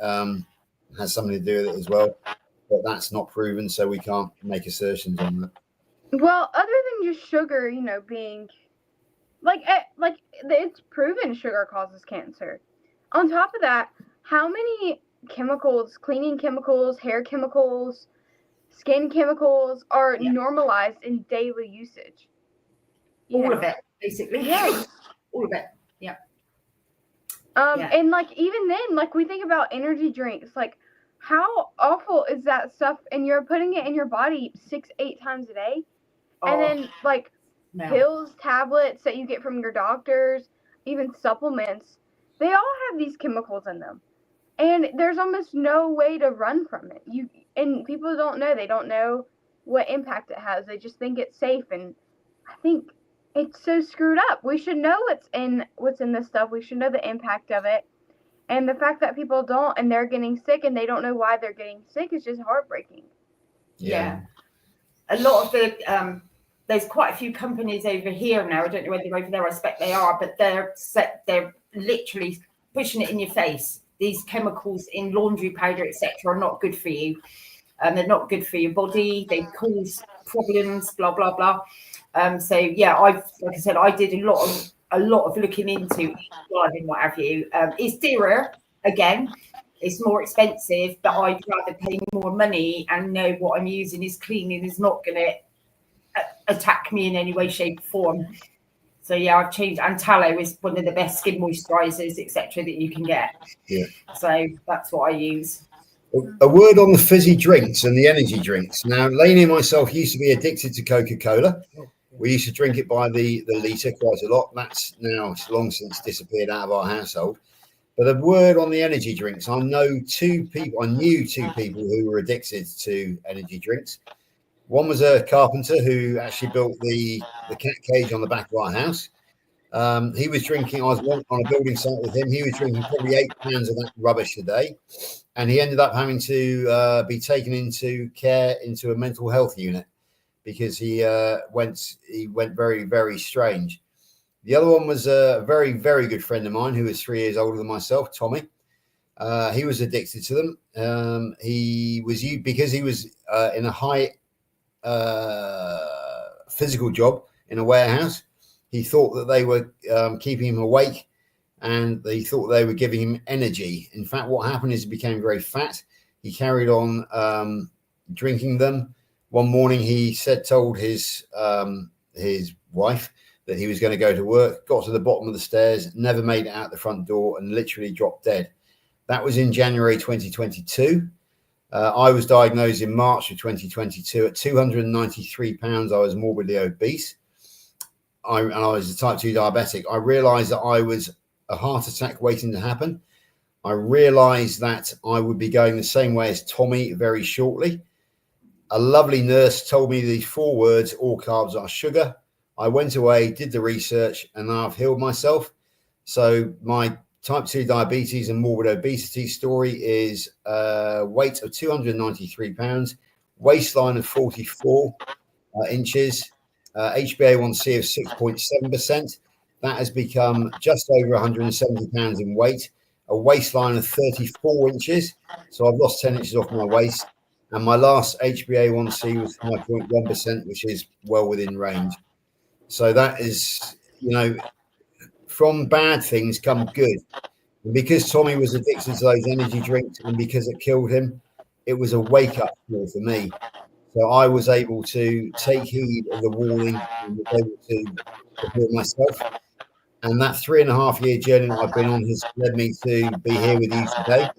has something to do with it as well, but that's not proven, so we can't make assertions on that. Well, other than just sugar, being like it's proven sugar causes cancer. On top of that, how many chemicals, cleaning chemicals, hair chemicals, skin chemicals are normalized in daily usage? All of it, basically. Yes. All of it. Yeah. And even then, we think about energy drinks, how awful is that stuff? And you're putting it in your body 6-8 times a day. And then pills, tablets that you get from your doctors, even supplements, they all have these chemicals in them. And there's almost no way to run from it. And people don't know. They don't know what impact it has. They just think it's safe. And I think it's so screwed up. We should know what's in this stuff. We should know the impact of it. And the fact that people don't, and they're getting sick and they don't know why they're getting sick, is just heartbreaking. Yeah. A lot of the there's quite a few companies over here now. I don't know whether over there, I expect they are, but they're literally pushing it in your face. These chemicals in laundry powder, etc., are not good for you. They're not good for your body. They cause problems. Blah blah blah. So yeah, like I said, I did a lot of looking into blood and what have you. It's dearer again. It's more expensive, but I'd rather pay more money and know what I'm using is clean and is not going to attack me in any way, shape, or form. So yeah, I've changed. And tallow is one of the best skin moisturizers, etc., that you can get. Yeah. So that's what I use. A word on the fizzy drinks and the energy drinks. Now, Lainey and myself used to be addicted to Coca-Cola. We used to drink it by the litre quite a lot. That's now long since disappeared out of our household. But a word on the energy drinks. I knew two people who were addicted to energy drinks. One was a carpenter who actually built the cat cage on the back of our house. He was drinking, I was on a building site with him. He was drinking probably 8 pounds of that rubbish a day. And he ended up having to be taken into a mental health unit because he went very, very strange. The other one was a very, very good friend of mine who was 3 years older than myself, Tommy. He was addicted to them. Because he was in a high physical job in a warehouse. He thought that they were keeping him awake, and they thought they were giving him energy. In fact, what happened is he became very fat. He carried on drinking them. One morning, he told his wife that he was going to go to work, got to the bottom of the stairs, never made it out the front door, and literally dropped dead. That was in January 2022. I was diagnosed in March of 2022 at 293 pounds. I was morbidly obese. And I was a type 2 diabetic. I realized that I was a heart attack waiting to happen. I realized that I would be going the same way as Tommy very shortly. A lovely nurse told me these 4 words: all carbs are sugar. I went away, did the research, and now I've healed myself. So my type 2 diabetes and morbid obesity story is weight of 293 pounds, waistline of 44 inches, HbA1c of 6.7%, that has become just over 170 pounds in weight, a waistline of 34 inches. So I've lost 10 inches off my waist. And my last HbA1c was 5.1%, which is well within range. So that is, from bad things come good. And because Tommy was addicted to those energy drinks and because it killed him, it was a wake up call for me. So I was able to take heed of the warning and was able to support myself. And that 3.5 year journey that I've been on has led me to be here with you today.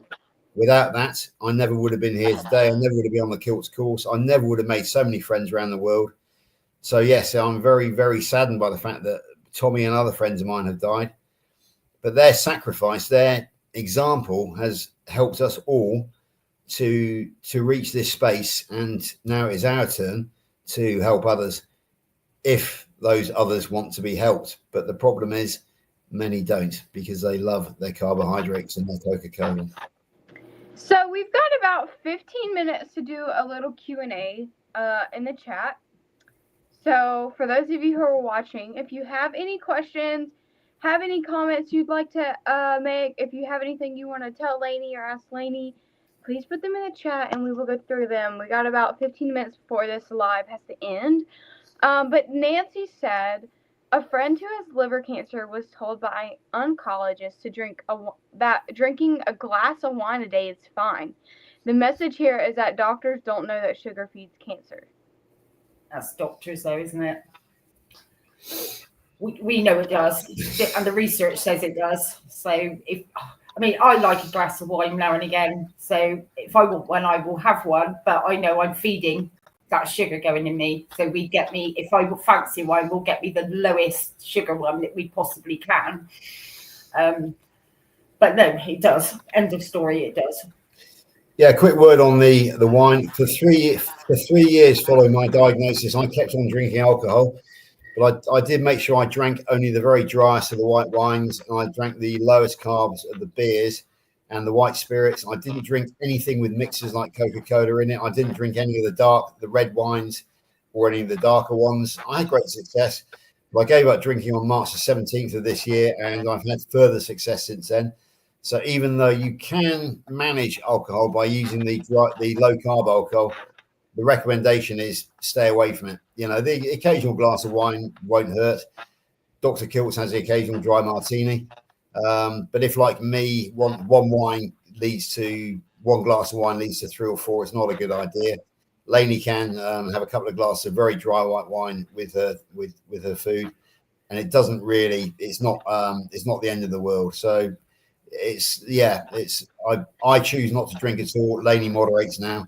Without that, I never would have been here today. I never would have been on the Kilts course. I never would have made so many friends around the world. So yes, I'm very, very saddened by the fact that Tommy and other friends of mine have died. But their sacrifice, their example has helped us all to reach this space. And now it is our turn to help others if those others want to be helped. But the problem is many don't because they love their carbohydrates and their Coca-Cola. So we've got about 15 minutes to do a little Q&A in the chat. So for those of you who are watching, if you have any questions, have any comments you'd like to make, if you have anything you want to tell Lainey or ask Lainey, please put them in the chat and we will go through them. We got about 15 minutes before this live has to end. But Nancy said a friend who has liver cancer was told by oncologists to that drinking a glass of wine a day is fine. The message here is that doctors don't know that sugar feeds cancer. That's doctors, though, isn't it? We know it does, and the research says it does. So I like a glass of wine now and again. So if I want one, I will have one. But I know I'm feeding that sugar going in me. So if I fancy wine, we'll get me the lowest sugar one that we possibly can. But no, it does. End of story. It does. Yeah, a quick word on the wine. For 3 years following my diagnosis, I kept on drinking alcohol, but I did make sure I drank only the very driest of the white wines, and I drank the lowest carbs of the beers and the white spirits. I didn't drink anything with mixers like Coca-Cola in it. I didn't drink any of the red wines or any of the darker ones. I had great success, but I gave up drinking on March the 17th of this year, and I've had further success since then. So even though you can manage alcohol by using the low carb alcohol, the recommendation is stay away from it. The occasional glass of wine won't hurt. Dr. Kilts has the occasional dry martini. But if, like me, one glass of wine leads to 3 or 4, it's not a good idea. Lainey can have a couple of glasses of very dry white wine with her food, and it doesn't really. It's not the end of the world. So I choose not to drink at all. Lainey moderates now,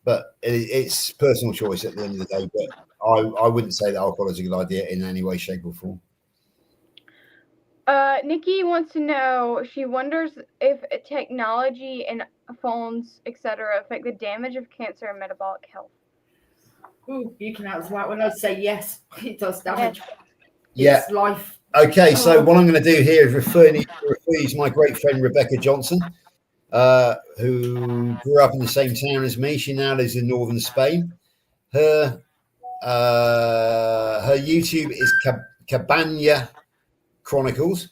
but it's personal choice at the end of the day. But I wouldn't say that alcohol is a good idea in any way, shape, or form. Nikki wants to know, she wonders if technology and phones, etc., affect the damage of cancer and metabolic health. Ooh, you can answer that one. I'd say yes, it does damage. Yeah. It's life. Okay, so what I'm going to do here is refer you to my great friend Rebecca Johnson, who grew up in the same town as me. She now lives in northern Spain. Her YouTube is Cabana Chronicles,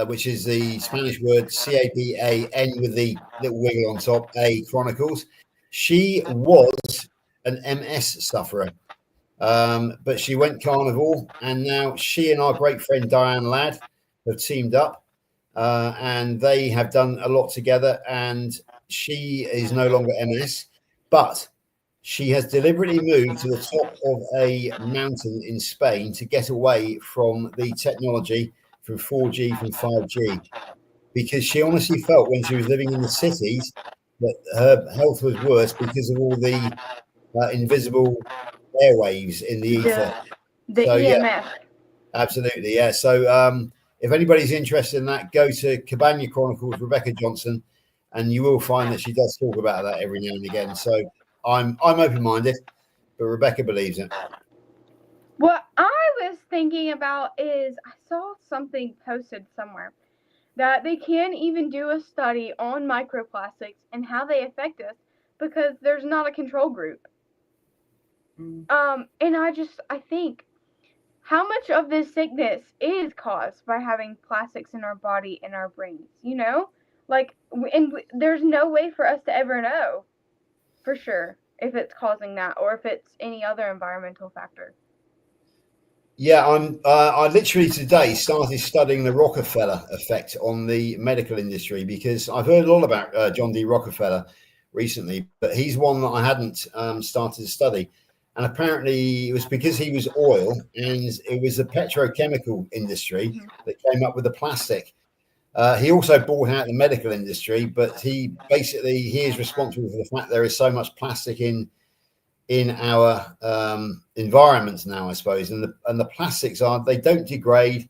which is the Spanish word CABAN with the little wiggle on top, A Chronicles. She was an MS sufferer. But she went carnivore, and now she and our great friend Diane Ladd have teamed up, and they have done a lot together. And she is no longer MS, but she has deliberately moved to the top of a mountain in Spain to get away from the technology from 4G, from 5G, because she honestly felt when she was living in the cities that her health was worse because of all the invisible airwaves in the ether. The EMF. Yeah, absolutely. Yeah. So if anybody's interested in that, go to Cabana Chronicles, Rebecca Johnson, and you will find that she does talk about that every now and again. So I'm open-minded, but Rebecca believes it. What I was thinking about is I saw something posted somewhere that they can even do a study on microplastics and how they affect us because there's not a control group. And I think, how much of this sickness is caused by having plastics in our body and our brains, you know? Like, there's no way for us to ever know for sure if it's causing that or if it's any other environmental factor. Yeah, I literally today started studying the Rockefeller effect on the medical industry because I've heard a lot about John D. Rockefeller recently, but he's one that I hadn't started to study. And apparently, it was because he was oil, and it was the petrochemical industry that came up with the plastic. He also bought out the medical industry, but he is responsible for the fact there is so much plastic in our environments now, I suppose. And the plastics they don't degrade,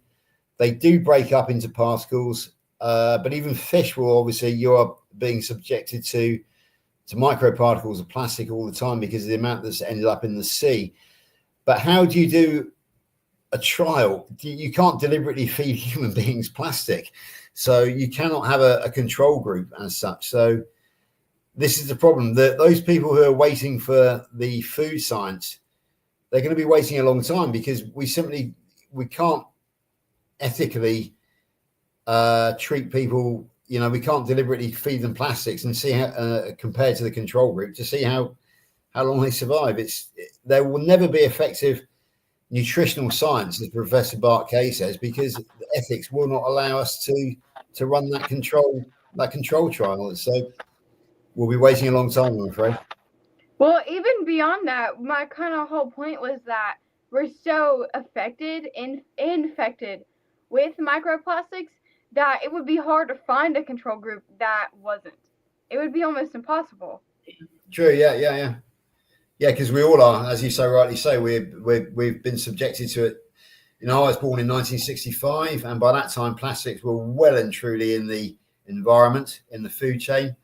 they do break up into particles. But even fish will obviously, you're being subjected to microparticles of plastic all the time because of the amount that's ended up in the sea. But how do you do a trial? You can't deliberately feed human beings plastic, so you cannot have a control group as such. So this is the problem, that those people who are waiting for the food science, they're going to be waiting a long time because we can't ethically treat people. You know, we can't deliberately feed them plastics and see how, compared to the control group, to see how long they survive. There will never be effective nutritional science, as Professor Bart Kay says, because ethics will not allow us to run that control trial. So we'll be waiting a long time, I'm afraid. Well, even beyond that, my kind of whole point was that we're so infected with microplastics that it would be hard to find a control group that wasn't. It would be almost impossible. True. Yeah. Because we all are, as you so rightly say, we've been subjected to it. You know, I was born in 1965, and by that time, plastics were well and truly in the environment, in the food chain.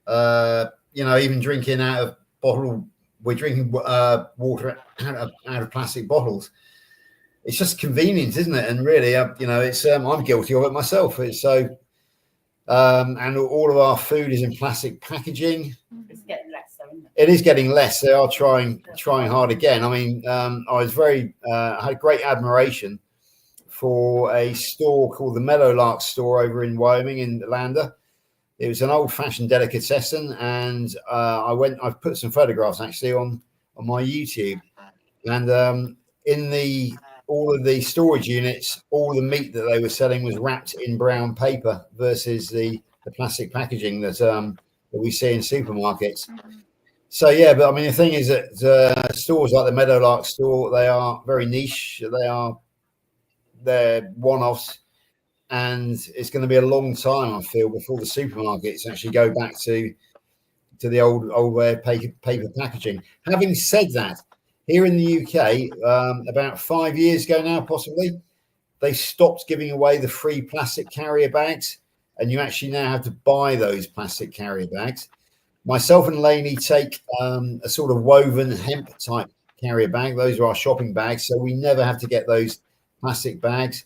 You know, even drinking out of bottle, we're drinking water out of plastic bottles. It's just convenient, isn't it? And really, you know, it's I'm guilty of it myself. It's so, and all of our food is in plastic packaging. It's getting less, though, isn't it? It is getting less. They are trying hard again. I mean, I had great admiration for a store called the Meadowlark store over in Wyoming in Lander. It was an old-fashioned delicatessen, and I've put some photographs actually on my YouTube, and in all of the storage units, all the meat that they were selling was wrapped in brown paper versus the plastic packaging that we see in supermarkets. So yeah, but I mean the thing is that stores like the Meadowlark store, they are very niche. They're one-offs. And it's going to be a long time, I feel, before the supermarkets actually go back to the old way of paper packaging. Having said that, here in the UK, about 5 years ago now, possibly, they stopped giving away the free plastic carrier bags, and you actually now have to buy those plastic carrier bags. Myself and Lainey take a sort of woven hemp type carrier bag. Those are our shopping bags, so we never have to get those plastic bags.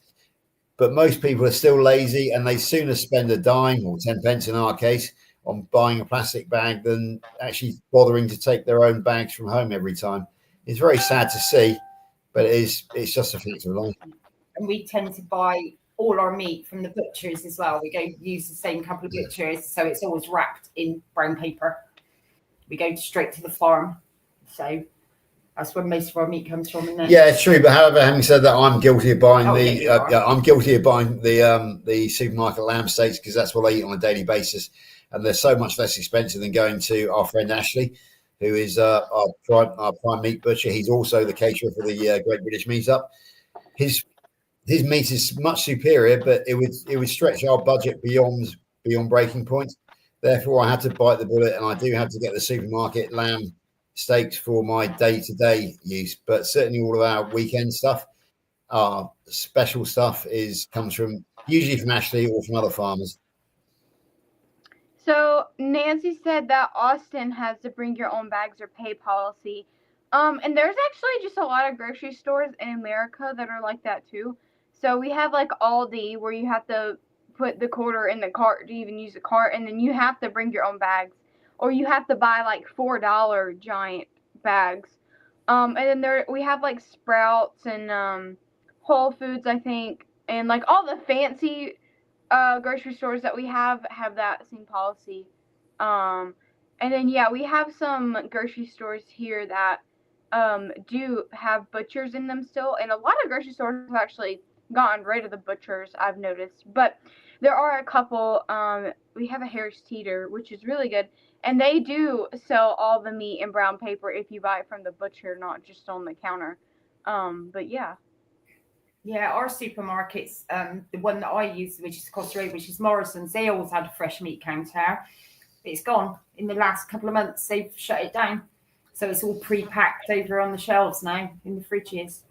But most people are still lazy, and they sooner spend a dime or 10 pence in our case on buying a plastic bag than actually bothering to take their own bags from home every time. It's very sad to see, but it's just a fact of life. And we tend to buy all our meat from the butchers as well. We go use the same couple of butchers, so it's always wrapped in brown paper. We go straight to the farm, so that's where most of our meat comes from. Isn't it? Yeah, it's true. But however, having said that, I'm guilty of buying the supermarket lamb steaks because that's what I eat on a daily basis, and they're so much less expensive than going to our friend Ashley, who is our prime meat butcher. He's also the caterer for the Great British Meetup. His meat is much superior, but it would stretch our budget beyond breaking point. Therefore, I had to bite the bullet, and I do have to get the supermarket lamb steaks for my day-to-day use. But certainly, all of our weekend stuff, our special stuff, comes from usually from Ashley or from other farmers. So Nancy said that Austin has the bring your own bags or pay policy. And there's actually just a lot of grocery stores in America that are like that too. So we have like Aldi where you have to put the quarter in the cart to even use the cart, and then you have to bring your own bags, or you have to buy like $4 giant bags. And then we have like Sprouts and Whole Foods, I think, and like all the fancy grocery stores that we have that same policy. And then yeah, we have some grocery stores here that do have butchers in them still, and a lot of grocery stores have actually gotten rid of the butchers, I've noticed. But there are a couple. We have a Harris Teeter, which is really good, and they do sell all the meat in brown paper if you buy it from the butcher, not just on the counter. But yeah. Yeah, our supermarkets, the one that I use, which is across the road, which is Morrison's, they always had a fresh meat counter. It's gone in the last couple of months. They've shut it down. So it's all pre-packed over on the shelves now in the fridges,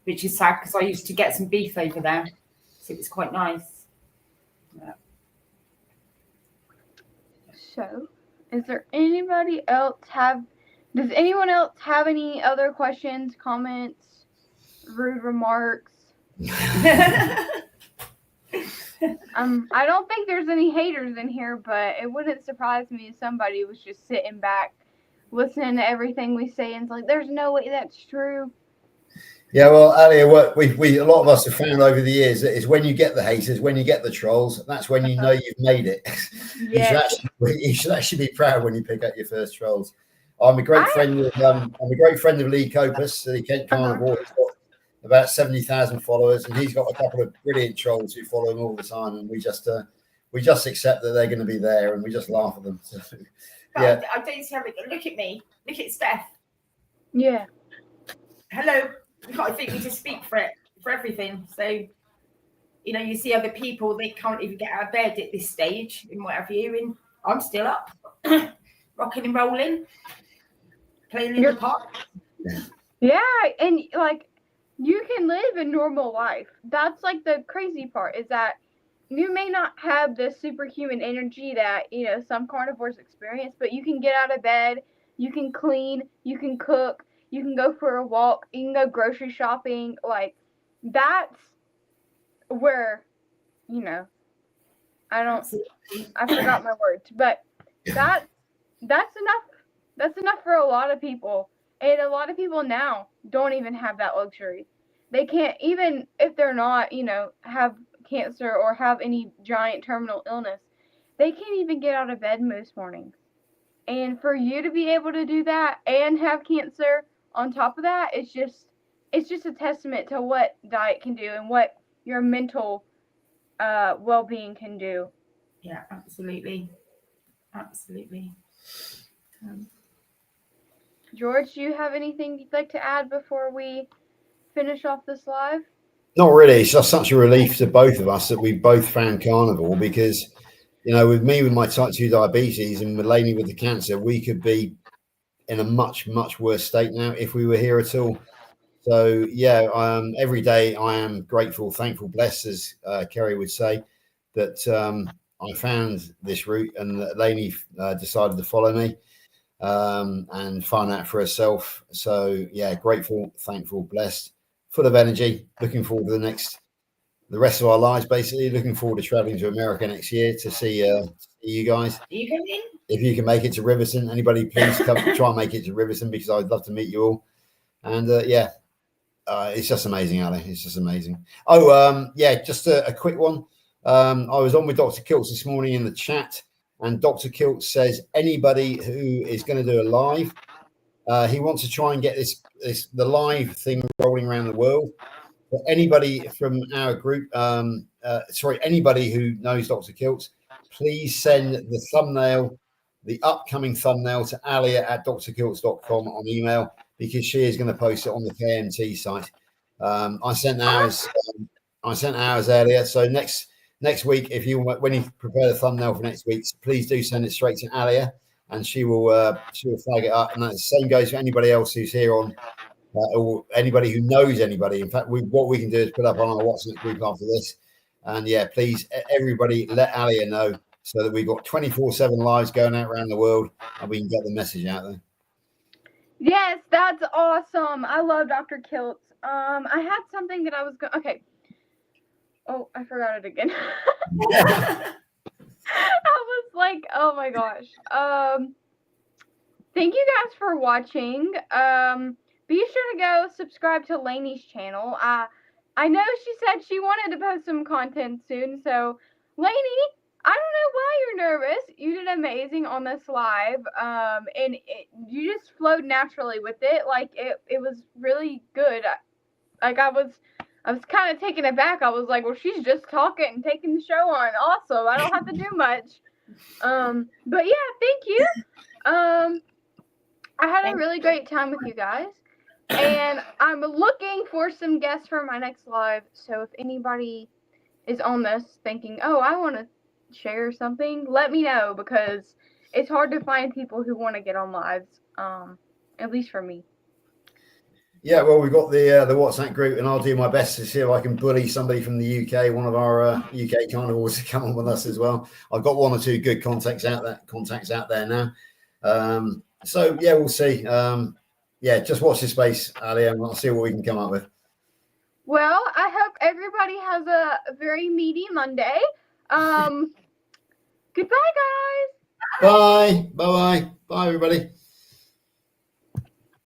which is sad because I used to get some beef over there. So it was quite nice. Yeah. So, is there anybody else does anyone else have any other questions, comments, rude remarks? I don't think there's any haters in here, but it wouldn't surprise me if somebody was just sitting back, listening to everything we say, and it's like, there's no way that's true. Yeah, well, Ali, what we a lot of us have found over the years that is when you get the haters, when you get the trolls, that's when you know you've made it. Yes. You should actually be proud when you pick up your first trolls. I'm a great friend of Lee Copus, the Kent Carnivore. He's got about 70,000 followers, and he's got a couple of brilliant trolls who follow him all the time, and we just accept that they're going to be there, and we just laugh at them. So, yeah, I don't see how look at me, look at Steph. Yeah. Hello. I think we just speak for everything. So, you see other people, they can't even get out of bed at this stage and what have you, and I'm still up, rocking and rolling, playing in the park. Yeah, and like you can live a normal life. That's like the crazy part, is that you may not have the superhuman energy that, some carnivores experience, but you can get out of bed, you can clean, you can cook, you can go for a walk, you can go grocery shopping. Like, that's where, I forgot my words, but that's enough. That's enough for a lot of people. And a lot of people now don't even have that luxury. They can't, even if they're not, have cancer or have any giant terminal illness, they can't even get out of bed most mornings. And for you to be able to do that and have cancer on top of that, it's just a testament to what diet can do and what your mental well-being can do. Yeah, absolutely. George, do you have anything you'd like to add before we finish off this live? Not really. It's just such a relief to both of us that we both found carnivore, because, with me with my type 2 diabetes and with Lainey with the cancer, we could be in a much, much worse state now if we were here at all. So, yeah, every day I am grateful, thankful, blessed, as Kerry would say, that I found this route and that Lainey decided to follow me and find out for herself. So, yeah, grateful, thankful, blessed, full of energy, looking forward to the rest of our lives, basically. Looking forward to traveling to America next year to see you guys. Are you coming? If you can make it to Riverton, anybody, please come try and make it to Riverton, because I'd love to meet you all. And it's just amazing, Ali. It's just amazing. Oh, just a quick one. I was on with Dr. Kiltz this morning in the chat, and Dr. Kiltz says anybody who is going to do a live, he wants to try and get the live thing rolling around the world. But anybody from our group, anybody who knows Dr. Kiltz, please send the upcoming thumbnail to Alia at drkiltz.com on email, because she is going to post it on the KMT site. I sent ours earlier. So next week, when you prepare the thumbnail for next week, please do send it straight to Alia, and she will flag it up. And the same goes for anybody else who's here on, or anybody who knows anybody. In fact, what we can do is put up on our WhatsApp group after this. And yeah, please, everybody, let Alia know, so that we've got 24/7 lives going out around the world, and we can get the message out there. Yes, that's awesome. I love Dr. Kiltz. I had something that I was going. Okay. Oh, I forgot it again. I was like, oh my gosh. Thank you guys for watching. Be sure to go subscribe to Lainey's channel. I know she said she wanted to post some content soon. So, Lainey, I don't know why you're nervous. You did amazing on this live, and you just flowed naturally with it. Like it was really good. Like I was kind of taken aback. I was like, well, she's just talking and taking the show on. Awesome. I don't have to do much. But yeah, thank you. I had a really great time with you guys. And I'm looking for some guests for my next live. So if anybody is on this thinking, oh, I want to share something, let me know, because it's hard to find people who want to get on lives, at least for me. Yeah, well, we've got the WhatsApp group, and I'll do my best to see if I can bully somebody from the UK, one of our UK carnivores, to come on with us as well. I've got 1 or 2 good contacts out there now. So yeah, we'll see. Yeah, just watch this space, Ali, and I'll see what we can come up with. Well, I hope everybody has a very meaty Monday. Goodbye, guys. Bye. Bye. Bye, everybody.